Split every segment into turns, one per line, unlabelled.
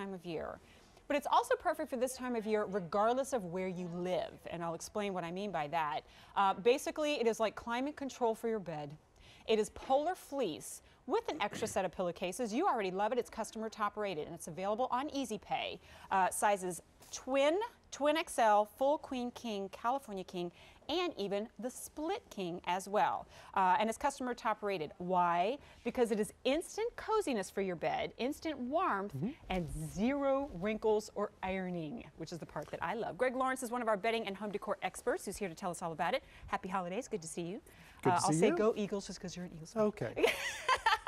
time of year. But it's also perfect for this time of year regardless of where you live, and I'll explain what I mean by that. Basically, it is like climate control for your bed. It is polar fleece with an extra set of pillowcases. You already love it. It's customer top rated, and it's available on Easy Pay. Sizes twin XL, full queen king, California king, and even the split king as well. And it's customer top rated. Why? Because it is instant coziness for your bed, instant warmth, and 0 wrinkles or ironing, which is the part that I love. Greg Lawrence is one of our bedding and home decor experts who's here to tell us all about it. Happy holidays. Good to see you.
Good to see
I'll say
you.
go Eagles just because you're an Eagles fan.
Okay.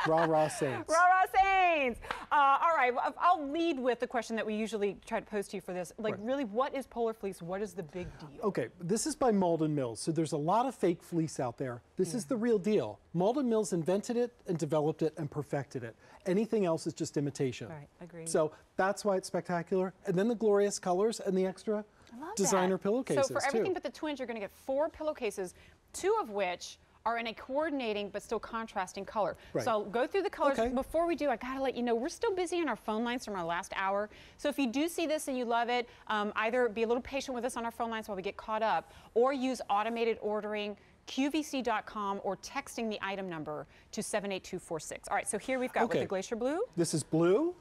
Rah, rah, Saints.
Rah, rah, Saints. All right, I'll lead with the question that we usually try to pose to you for this. Like, really, what is polar fleece? What is the big deal?
Okay, this is by Malden Mills. So there's a lot of fake fleece out there. This is the real deal. Malden Mills invented it and developed it and perfected it. Anything else is just imitation.
Right, agreed.
So that's why it's spectacular. And then the glorious colors and the extra designer pillowcases,
So for everything but the twins, you're going to get 4 pillowcases, 2 of which are in a coordinating but still contrasting color.
Right.
So I'll go through the colors. Before we do, I gotta let you know, we're still busy on our phone lines from our last hour. So if you do see this and you love it, either be a little patient with us on our phone lines while we get caught up, or use automated ordering, qvc.com, or texting the item number to 78246. All right, so here we've got with the glacier blue.
This is blue.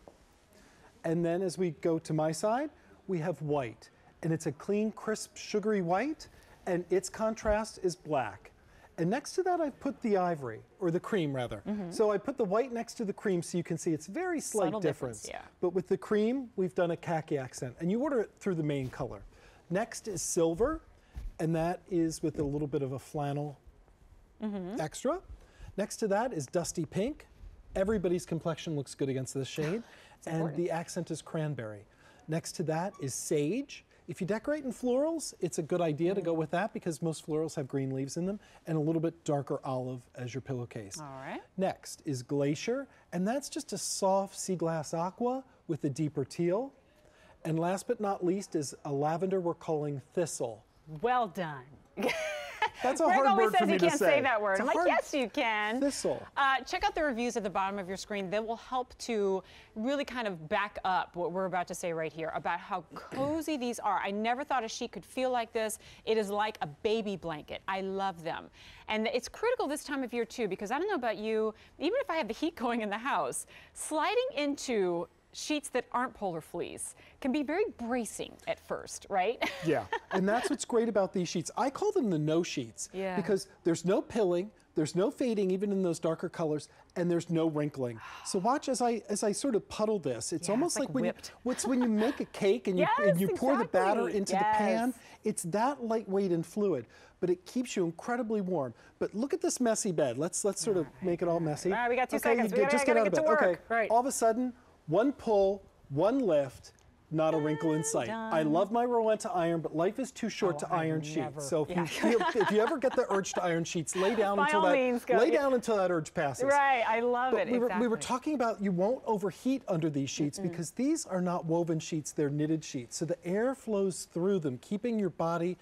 And then as we go to my side, we have white. And it's a clean, crisp, sugary white, and its contrast is black. And next to that, I've put the ivory, or the cream rather. So I put the white next to the cream so you can see it's very slight
Subtle
difference.
Yeah.
But with the cream, we've done a khaki accent. And you order it through the main color. Next is silver, and that is with a little bit of a flannel extra. Next to that is dusty pink. Everybody's complexion looks good against this shade. And
important.
the accent is cranberry. Next to that is sage. If you decorate in florals, it's a good idea to go with that because most florals have green leaves in them, and a little bit darker olive as your pillowcase.
All right.
Next is glacier, and that's just a soft sea glass aqua with a deeper teal. And last but not least is a lavender we're calling thistle.
Well done.
That's a
Greg
hard
always
word
says
for me
you
to
can't say that word.
It's
I'm
a
like,
hard
yes, you can.
Thistle.
Check out the reviews at the bottom of your screen. They will help to really kind of back up what we're about to say right here about how cozy these are. I never thought a sheet could feel like this. It is like a baby blanket. I love them. And it's critical this time of year, too, because I don't know about you, even if I have the heat going in the house, sliding into sheets that aren't polar fleece can be very bracing at first, right?
Yeah, and that's what's great about these sheets. I call them the no sheets because there's no pilling, there's no fading even in those darker colors, and there's no wrinkling. So watch as I sort of puddle this. It's almost like when you make a cake and you pour the batter into the pan. It's that lightweight and fluid, but it keeps you incredibly warm. But look at this messy bed. Let's sort of make it all messy.
All right, we got 2 seconds. We
just
gotta
get out of bed.
to work.
Okay.
Right.
All of a sudden, one pull, one lift, not a wrinkle in sight. I love my Rowenta iron, but life is too short to iron sheets. So if you ever get the urge to iron sheets, lay down until that urge passes.
Right, I love it.
We were talking about you won't overheat under these sheets because these are not woven sheets, they're knitted sheets. So the air flows through them, keeping your body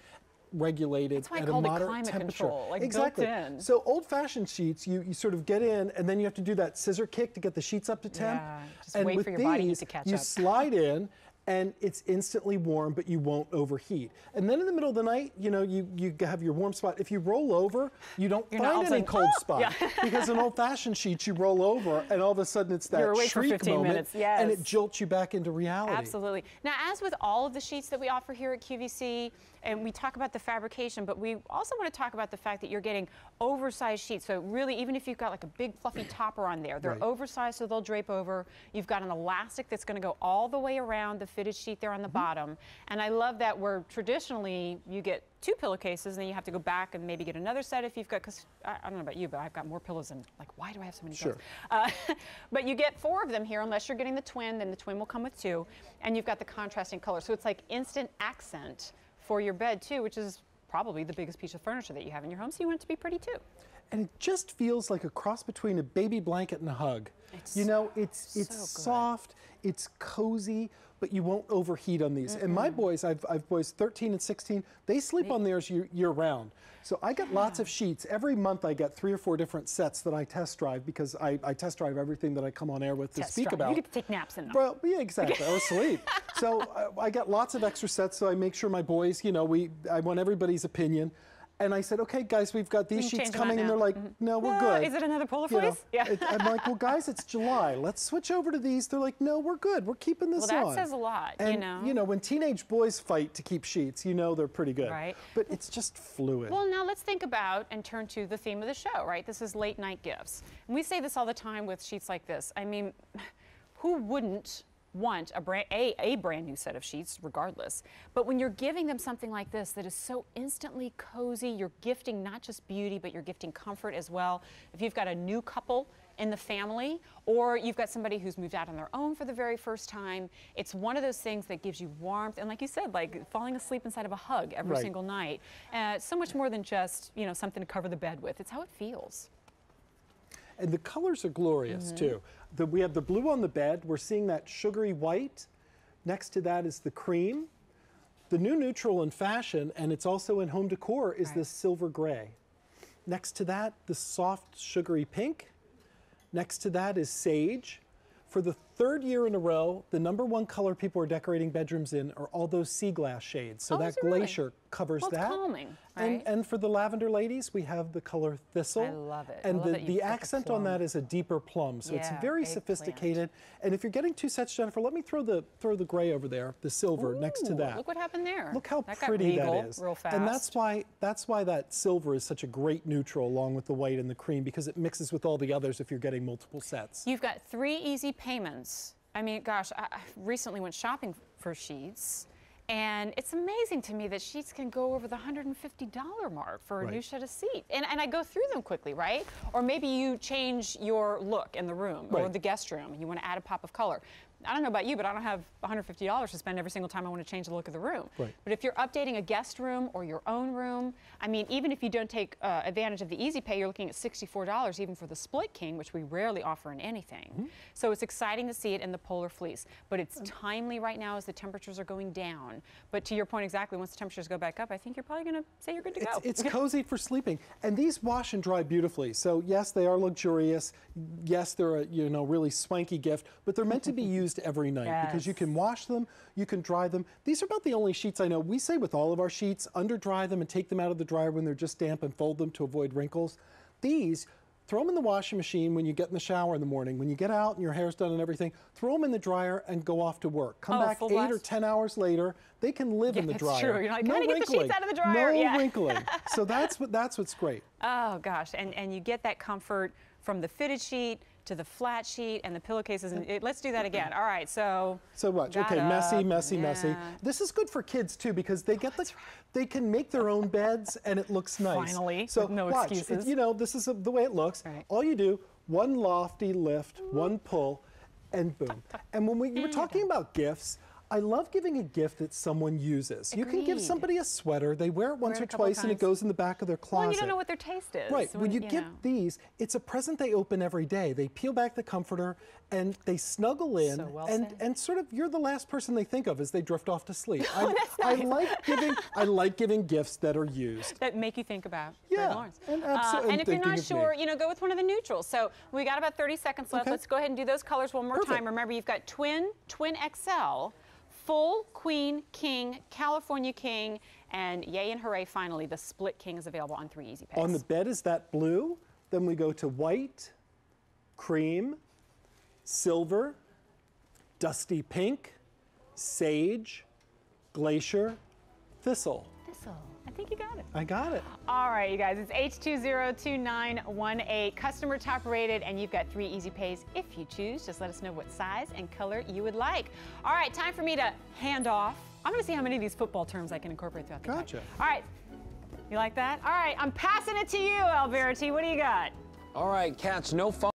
regulated at a moderate temperature.
Control, like
exactly.
Built in.
So old-fashioned sheets, you sort of get in, and then you have to do that scissor kick to get the sheets up to temp.
Yeah, just
and
wait
with
for your
these,
body to catch
you
up.
slide in, and it's instantly warm, but you won't overheat. And then in the middle of the night, you have your warm spot. If you roll over, you don't find any cold spot. Because in old-fashioned sheets, you roll over, and all of a sudden it's that shriek moment, and it jolts you back into reality.
Absolutely. Now, as with all of the sheets that we offer here at QVC, and we talk about the fabrication, but we also want to talk about the fact that you're getting oversized sheets. So really, even if you've got like a big fluffy topper on there, they're oversized so they'll drape over. You've got an elastic that's going to go all the way around the fitted sheet there on the bottom. And I love that where traditionally you get 2 pillowcases and then you have to go back and maybe get another set if you've got, because I don't know about you, but I've got more pillows and like, why do I have so many pillows? But you get 4 of them here unless you're getting the twin, then the twin will come with 2. And you've got the contrasting color. So it's like instant accent for your bed too, which is probably the biggest piece of furniture that you have in your home, so you want it to be pretty too.
and it just feels like a cross between a baby blanket and a hug. You know, it's
so
soft, it's cozy, but you won't overheat on these. And my boys, I've boys 13 and 16, they sleep on theirs year round. So I get lots of sheets. Every month I get 3 or 4 different sets that I test drive, because I test drive everything that I come on air with to speak about.
You get to take naps in them.
Well, yeah, exactly, or sleep. So I get lots of extra sets, so I make sure my boys, you know, I want everybody's opinion. And I said, okay, guys, we've got these sheets coming, and they're like, no, we're good.
Is it another polar fleece?
You know, I'm like, well, guys, it's July. Let's switch over to these. They're like, no, we're good. We're keeping this on.
Well, that says a lot,
and, you know, when teenage boys fight to keep sheets, you know they're pretty good.
Right.
But it's just fluid.
Well, now let's think about and turn to the theme of the show, right? This is late night gifts. And we say this all the time with sheets like this. I mean, who wouldn't want a brand new set of sheets regardless, but when you're giving them something like this that is so instantly cozy, you're gifting not just beauty, but you're gifting comfort as well. If you've got a new couple in the family, or you've got somebody who's moved out on their own for the very first time, it's one of those things that gives you warmth, and like you said, like falling asleep inside of a hug every single night. So much more than just, you know, something to cover the bed with. It's how it feels.
And the colors are glorious too. We have the blue on the bed. We're seeing that sugary white. Next to that is the cream. The new neutral in fashion, and it's also in home decor, is this silver gray. Next to that, the soft sugary pink. Next to that is sage. For the 3rd year in a row, the #1 color people are decorating bedrooms in are all those sea glass shades. So that glacier covers that.
It's calming, right?
And for the lavender ladies, we have the color thistle.
I love it.
And the accent on that is a deeper plum. So it's very sophisticated. And if you're getting 2 sets, Jennifer, let me throw the gray over there, the silver next to that.
Look what happened there.
Look how pretty that is.
Real fast.
And that's why that silver is such a great neutral along with the white and the cream, because it mixes with all the others if you're getting multiple sets.
You've got 3 easy payments. I mean, gosh, I recently went shopping for sheets, and it's amazing to me that sheets can go over the $150 mark for a new set of sheets. And I go through them quickly, right? Or maybe you change your look in the room or the guest room, and you want to add a pop of color. I don't know about you, but I don't have $150 to spend every single time I want to change the look of the room. But if you're updating a guest room or your own room, I mean, even if you don't take advantage of the Easy Pay, you're looking at $64 even for the Split King, which we rarely offer in anything. So it's exciting to see it in the polar fleece. But it's timely right now as the temperatures are going down. But to your point exactly, once the temperatures go back up, I think you're probably going to say you're good to go.
It's cozy for sleeping. And these wash and dry beautifully. So yes, they are luxurious. Yes, they're a really swanky gift, but they're meant to be used every night because you can wash them, you can dry them. These are about the only sheets I know. We say with all of our sheets, under dry them and take them out of the dryer when they're just damp and fold them to avoid wrinkles. These, throw them in the washing machine when you get in the shower in the morning. When you get out and your hair's done and everything, throw them in the dryer and go off to work. Come back 8 or 10 hours later, they can live in the dryer.
That's true. You're like,
no
can I get the sheets out of the dryer?
No wrinkling. So that's what's great.
Oh gosh, and you get that comfort from the fitted sheet to the flat sheet and the pillowcases. And let's do that again. All right, so
much. Okay, messy, messy, messy. This is good for kids too because they get they can make their own beds and it looks nice.
Finally,
so
no
watch,
excuses.
This is the way it looks. All you do, one lofty lift, one pull, and boom. And when we were talking about gifts, I love giving a gift that someone uses. You can give somebody a sweater, they wear it once or twice and it goes in the back of their closet.
Well, you don't know what their taste is.
Right, when you give these, it's a present they open every day. They peel back the comforter and they snuggle in and sort of you're the last person they think of as they drift off to sleep. I like giving gifts that are used.
That make you think about Lawrence.
And
if you're not sure, go with one of the neutrals. So we got about 30 seconds left. Let's go ahead and do those colors one more time. Remember, you've got Twin XL, Full, Queen, King, California King, and yay and hooray, finally, the Split King is available on 3 Easy Pays.
On the bed is that blue, then we go to white, cream, silver, dusty pink, sage, glacier, thistle.
I think you got it.
I got it.
All right, you guys, it's H202918, customer top rated, and you've got 3 Easy Pays. If you choose, just let us know what size and color you would like. All right, time for me to hand off. I'm gonna see how many of these football terms I can incorporate throughout the
Gotcha.
time. All right, you like that? All right, I'm passing it to you, Alberti. What do you got?
All right, Cats, no phone.